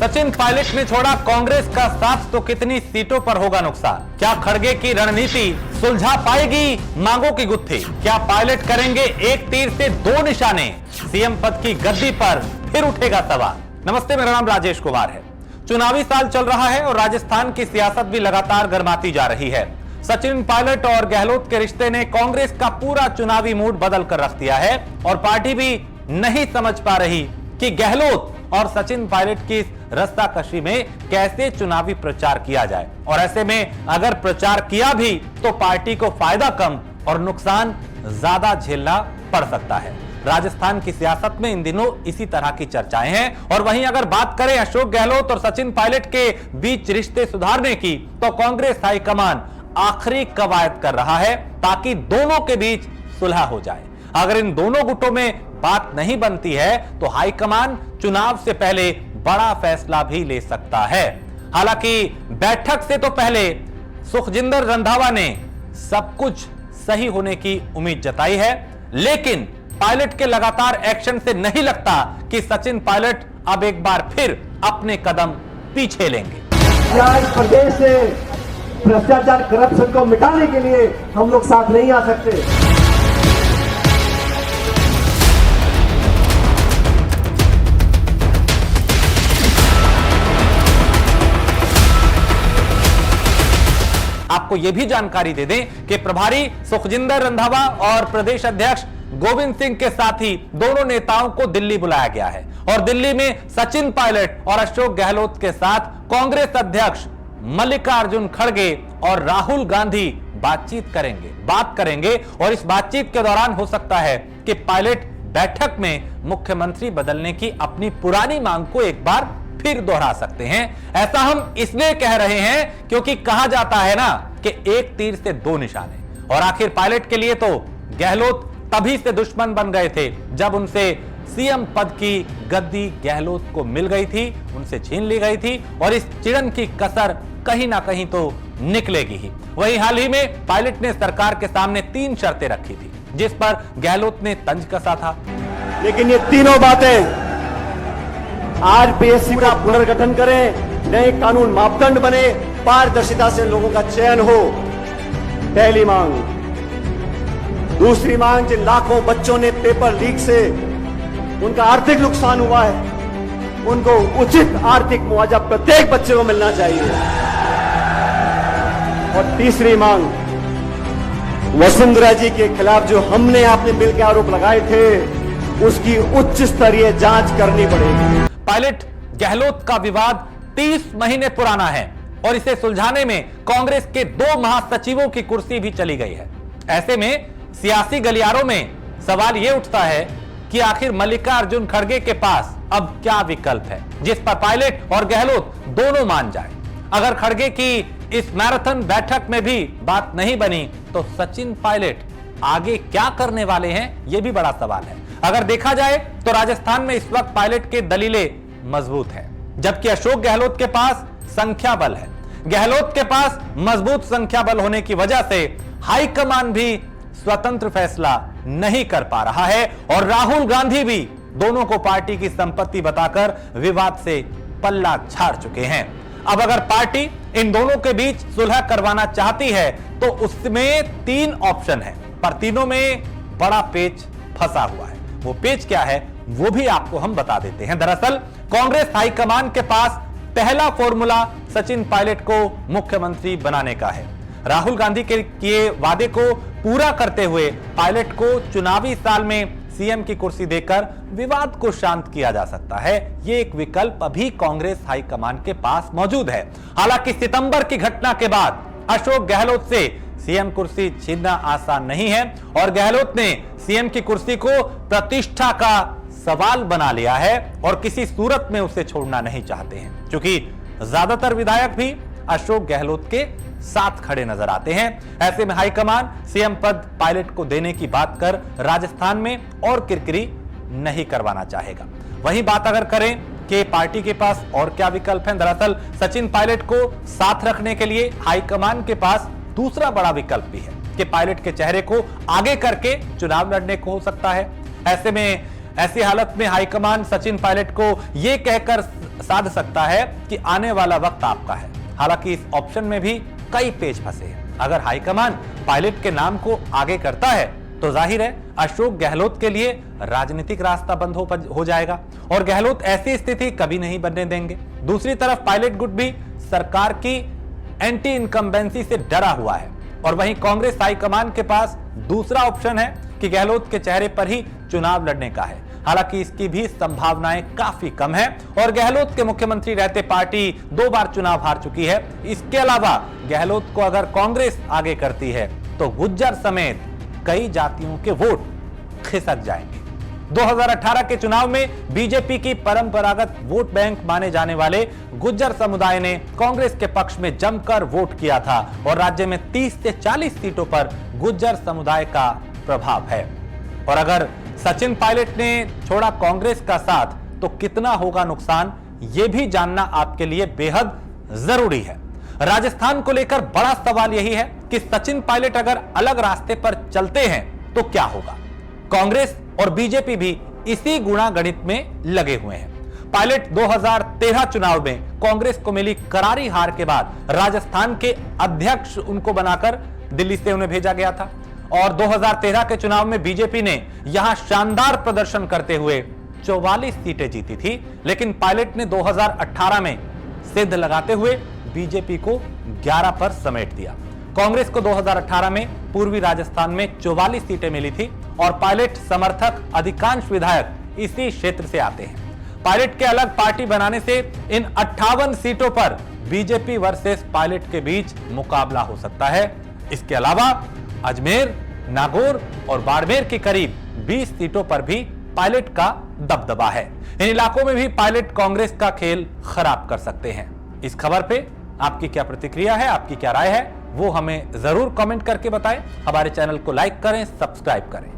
सचिन पायलट ने छोड़ा कांग्रेस का साथ तो कितनी सीटों पर होगा नुकसान? क्या खड़गे की रणनीति सुलझा पाएगी मांगों की गुत्थी? क्या पायलट करेंगे एक तीर से दो निशाने? सीएम पद की गद्दी पर फिर उठेगा सवाल। नमस्ते, मेरा नाम राजेश कुमार है। चुनावी साल चल रहा है और राजस्थान की सियासत भी लगातार गर्माती जा रही है। सचिन पायलट और गहलोत के रिश्ते ने कांग्रेस का पूरा चुनावी मूड बदल कर रख दिया है और पार्टी भी नहीं समझ पा रही कि गहलोत और सचिन पायलट की रस्साकशी में कैसे चुनावी प्रचार किया जाए। और ऐसे में अगर प्रचार किया भी तो पार्टी को फायदा कम और नुकसान ज्यादा झेलना पड़ सकता है। राजस्थान की सियासत में इन दिनों इसी तरह की चर्चाएं हैं। और वहीं अगर बात करें अशोक गहलोत और सचिन पायलट के बीच रिश्ते सुधारने की, तो कांग्रेस हाईकमान आखिरी कवायद कर रहा है ताकि दोनों के बीच सुलह हो जाए। अगर इन दोनों गुटों में बात नहीं बनती है तो हाईकमान चुनाव से पहले बड़ा फैसला भी ले सकता है। हालांकि बैठक से तो पहले सुखजिंदर रंधावा ने सब कुछ सही होने की उम्मीद जताई है, लेकिन पायलट के लगातार एक्शन से नहीं लगता कि सचिन पायलट अब एक बार फिर अपने कदम पीछे लेंगे। इस प्रदेश से भ्रष्टाचार करप्शन को मिटाने के लिए हम लोग साथ नहीं आ सकते। आपको यह भी जानकारी दे दें कि प्रभारी सुखजिंदर रंधावा और प्रदेश अध्यक्ष गोविंद सिंह के साथ ही दोनों नेताओं को दिल्ली बुलाया गया है और दिल्ली में सचिन पायलट और अशोक गहलोत के साथ कांग्रेस अध्यक्ष मल्लिकार्जुन खड़गे और राहुल गांधी बात करेंगे और इस बातचीत के दौरान हो सकता है कि पायलट बैठक में मुख्यमंत्री बदलने की अपनी पुरानी मांग को एक बार फिर दोहरा सकते हैं। ऐसा हम इसलिए कह रहे हैं क्योंकि कहा जाता है ना कि एक तीर से दो निशाने। और आखिर पायलट के लिए तो गहलोत तभी से दुश्मन बन गए थे जब उनसे सीएम पद की गद्दी गहलोत को मिल गई थी, उनसे छीन ली गई थी और इस चिड़न की कसर कहीं ना कहीं तो निकलेगी ही। वहीं हाल ही में पायलट ने सरकार के सामने 3 शर्तें रखी थी जिस पर गहलोत ने तंज कसा था। लेकिन ये तीनों बातें आज पीएससी का पुनर्गठन करें, नए कानून मापदंड बने, पारदर्शिता से लोगों का चयन हो, पहली मांग। दूसरी मांग, जिन लाखों बच्चों ने पेपर लीक से उनका आर्थिक नुकसान हुआ है, उनको उचित आर्थिक मुआवजा प्रत्येक बच्चे को मिलना चाहिए। और तीसरी मांग, वसुंधरा जी के खिलाफ जो हमने आपने बिल के आरोप लगाए थे उसकी उच्च स्तरीय जांच करनी पड़ेगी। पायलट गहलोत का विवाद 30 महीने पुराना है और इसे सुलझाने में कांग्रेस के 2 महासचिवों की कुर्सी भी चली गई है। ऐसे में सियासी गलियारों में सवाल यह उठता है कि आखिर मल्लिकार्जुन खड़गे के पास अब क्या विकल्प है जिस पर पायलट और गहलोत दोनों मान जाए। अगर खड़गे की इस मैराथन बैठक में भी बात नहीं बनी तो सचिन पायलट आगे क्या करने वाले हैं, यह भी बड़ा सवाल है। अगर देखा जाए तो राजस्थान में इस वक्त पायलट के दलीलें मजबूत हैं, जबकि अशोक गहलोत के पास संख्या बल है। गहलोत के पास मजबूत संख्या बल होने की वजह से हाईकमान भी स्वतंत्र फैसला नहीं कर पा रहा है और राहुल गांधी भी दोनों को पार्टी की संपत्ति बताकर विवाद से पल्ला झाड़ चुके हैं। अब अगर पार्टी इन दोनों के बीच सुलह करवाना चाहती है तो उसमें 3 ऑप्शन है, पर तीनों में बड़ा पेच फंसा हुआ है। वो पेच क्या है वो भी आपको हम बता देते हैं। दरअसल कांग्रेस हाईकमान के पास पहला फॉर्मूला सचिन पायलट को मुख्यमंत्री बनाने का है। राहुल गांधी के किए वादे को पूरा करते हुए पायलट को चुनावी साल में सीएम की कुर्सी देकर विवाद को शांत किया जा सकता है। यह एक विकल्प अभी कांग्रेस हाईकमान के पास मौजूद है। हालांकि सितंबर की घटना के बाद अशोक गहलोत से सीएम कुर्सी छीनना आसान नहीं है और गहलोत ने सीएम की कुर्सी को प्रतिष्ठा का सवाल बना लिया है और किसी सूरत में उसे छोड़ना नहीं चाहते हैं, क्योंकि ज्यादातर विधायक भी अशोक गहलोत के साथ खड़े नजर आते हैं। ऐसे में हाईकमान सीएम पद पायलट को देने की बात कर राजस्थान में और किरकिरी नहीं करवाना चाहेगा। वही बात अगर करें कि पार्टी के पास और क्या विकल्प हैं, दरअसल सचिन पायलट को साथ रखने के लिए हाईकमान के पास दूसरा बड़ा विकल्प भी है कि पायलट के चेहरे को आगे करके चुनाव लड़ने को हो सकता है। ऐसे में ऐसी हालत में हाईकमान सचिन पायलट को यह कहकर साध सकता है कि आने वाला वक्त आपका है। हालांकि इस ऑप्शन में भी कई पेच फंसे हैं। अगर हाईकमान पायलट के नाम को आगे करता है तो जाहिर है अशोक गहलोत के लिए राजनीतिक रास्ता बंद हो जाएगा और गहलोत ऐसी स्थिति कभी नहीं बनने देंगे। दूसरी तरफ पायलट गुट भी सरकार की एंटी इनकम्बेंसी से डरा हुआ है और वहीं कांग्रेस हाईकमान के पास दूसरा ऑप्शन है कि गहलोत के चेहरे पर ही चुनाव लड़ने का है। हालांकि इसकी भी संभावनाएं काफी कम है और गहलोत के मुख्यमंत्री रहते पार्टी 2 बार चुनाव हार चुकी है। इसके अलावा गहलोत को अगर कांग्रेस आगे करती है तो गुज्जर समेत कई जातियों के वोट खिसक जाएंगे। 2018 के चुनाव में बीजेपी की परंपरागत वोट बैंक माने जाने वाले गुज्जर समुदाय ने कांग्रेस के पक्ष में जमकर वोट किया था और राज्य में 30 से 40 सीटों पर गुज्जर समुदाय का प्रभाव है। और अगर सचिन पायलट ने छोड़ा कांग्रेस का साथ तो कितना होगा नुकसान, यह भी जानना आपके लिए बेहद जरूरी है। राजस्थान को लेकर बड़ा सवाल यही है कि सचिन पायलट अगर अलग रास्ते पर चलते हैं तो क्या होगा। कांग्रेस और बीजेपी भी इसी गुणा गणित में लगे हुए हैं। पायलट 2013 चुनाव में कांग्रेस को मिली करारी हार के बाद राजस्थान के अध्यक्ष उनको बनाकर दिल्ली से उन्हें भेजा गया था और 2013 के चुनाव में बीजेपी ने यहां शानदार प्रदर्शन करते हुए 44 सीटें जीती थी। लेकिन पायलट ने 2018 में सिद्ध लगाते हुए बीजेपी को 11 पर समेट दिया। कांग्रेस को 2018 में पूर्वी राजस्थान में 44 सीटें मिली थी और पायलट समर्थक अधिकांश विधायक इसी क्षेत्र से आते हैं। पायलट के अलग पार्टी बनाने से इन 58 सीटों पर बीजेपी वर्सेस पायलट के बीच मुकाबला हो सकता है। इसके अलावा अजमेर, नागौर और बाड़मेर के करीब 20 सीटों पर भी पायलट का दबदबा है। इन इलाकों में भी पायलट कांग्रेस का खेल खराब कर सकते हैं। इस खबर पे आपकी क्या प्रतिक्रिया है, आपकी क्या राय है, वो हमें जरूर कमेंट करके बताएं। हमारे चैनल को लाइक करें, सब्सक्राइब करें।